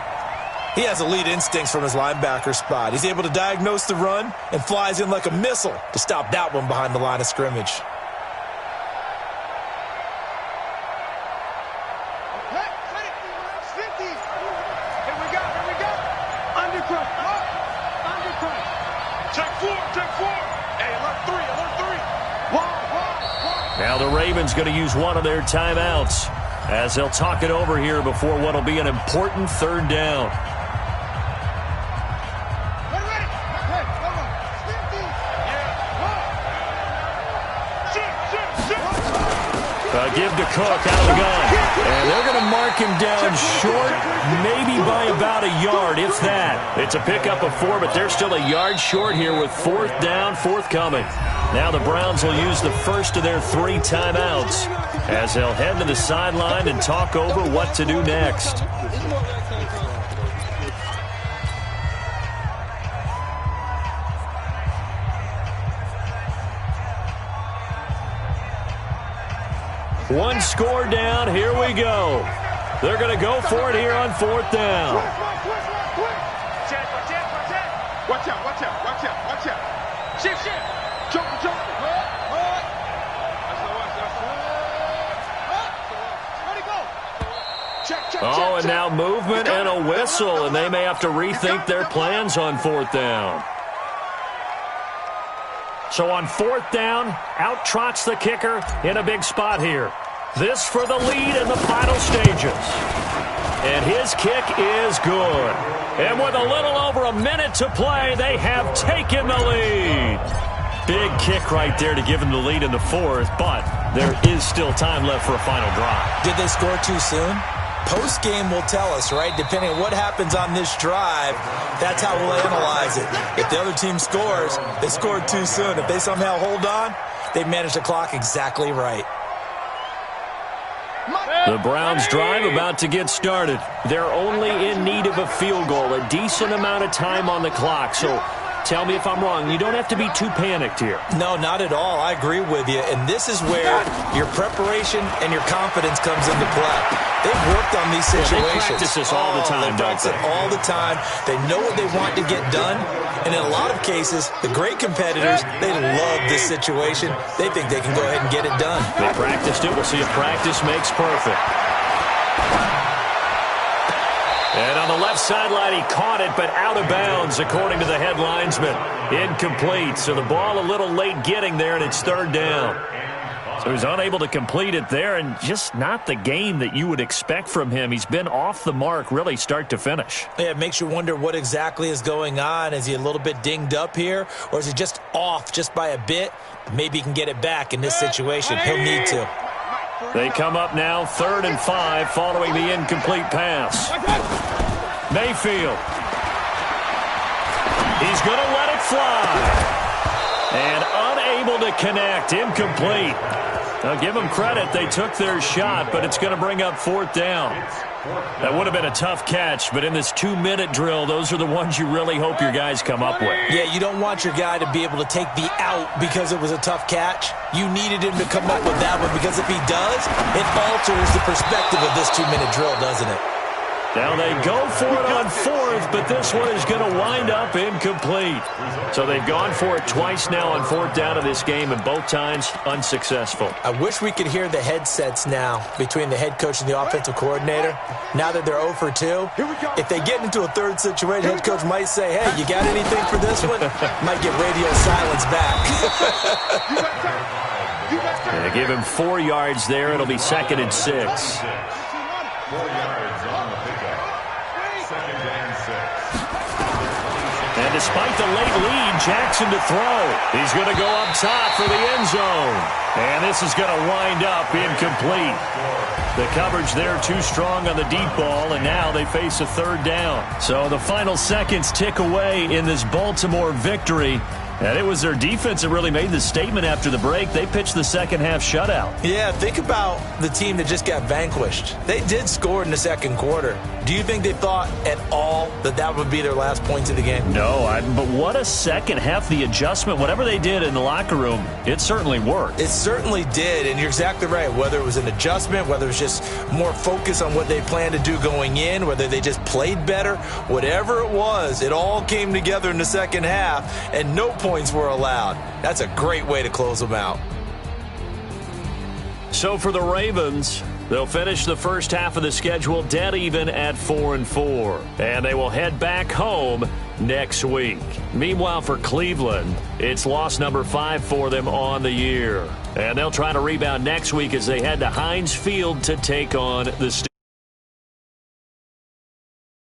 He has elite instincts from his linebacker spot. He's able to diagnose the run and flies in like a missile to stop that one behind the line of scrimmage. Now the Ravens going to use one of their timeouts as they'll talk it over here before what will be an important 3rd down. Give to Cook out of the gun. And they're going to mark him down short, maybe by about a yard, if that. It's a pickup of 4, but they're still a yard short here with 4th down, forthcoming. Now the Browns will use the first of their 3 timeouts as they'll head to the sideline and talk over what to do next. One score down, here we go. They're going to go for it here on 4th down. Watch out. Shift. Jump. Oh, and now movement and a whistle, and they may have to rethink their plans on 4th down. So on 4th down, out trots the kicker in a big spot here. This for the lead in the final stages. And his kick is good. And with a little over a minute to play, they have taken the lead. Big kick right there to give them the lead in the 4th, but there is still time left for a final drive. Did they score too soon? Post-game will tell us, right? Depending on what happens on this drive, that's how we'll analyze it. If the other team scores, they scored too soon. If they somehow hold on, they managed the clock exactly right. The Browns drive about to get started. They're only in need of a field goal, a decent amount of time on the clock. So tell me if I'm wrong. You don't have to be too panicked here. No, not at all. I agree with you. And this is where your preparation and your confidence comes into play. They've worked on these situations. They practice this all the time, they practice it all the time. They know what they want to get done. And in a lot of cases, the great competitors, they love this situation. They think they can go ahead and get it done. They practiced it. We'll see if practice makes perfect. And on the left sideline, he caught it, but out of bounds, according to the head linesman. Incomplete. So the ball a little late getting there, and it's third down. So he's unable to complete it there, and just not the game that you would expect from him. He's been off the mark, really, start to finish. Yeah, it makes you wonder what exactly is going on. Is he a little bit dinged up here, or is he just off just by a bit? Maybe he can get it back in this situation. He'll need to. They come up now 3rd and 5 following the incomplete pass. Mayfield. He's going to let it fly. And unable to connect. Incomplete. Now, give them credit. They took their shot, but it's going to bring up 4th down. That would have been a tough catch, but in this 2-minute drill, those are the ones you really hope your guys come up with. Yeah, you don't want your guy to be able to take the out because it was a tough catch. You needed him to come up with that one, because if he does, it alters the perspective of this 2-minute drill, doesn't it? Now they go for it on 4th, but this one is going to wind up incomplete. So they've gone for it twice now on 4th down of this game, and both times unsuccessful. I wish we could hear the headsets now between the head coach and the offensive coordinator. Now that they're 0 for 2, if they get into a third situation, head coach might say, hey, you got anything for this one? Might get radio silence back. They give him 4 yards there. It'll be 2nd and 6. 4 yards on the pickup. 2nd and 6. And despite the late lead, Jackson to throw. He's going to go up top for the end zone. And this is going to wind up incomplete. The coverage there too strong on the deep ball, and now they face a 3rd down. So the final seconds tick away in this Baltimore victory. And it was their defense that really made the statement after the break. They pitched the second half shutout. Yeah, think about the team that just got vanquished. They did score in the second quarter. Do you think they thought at all that that would be their last points of the game? No, but what a second half. The adjustment, whatever they did in the locker room, it certainly worked. It certainly did, and you're exactly right. Whether it was an adjustment, whether it was just more focus on what they planned to do going in, whether they just played better, whatever it was, it all came together in the second half, and no points were allowed. That's a great way to close them out. So for the Ravens, they'll finish the first half of the schedule dead even at 4-4. And they will head back home next week. Meanwhile, for Cleveland, it's loss number 5 for them on the year. And they'll try to rebound next week as they head to Heinz Field to take on the Steelers.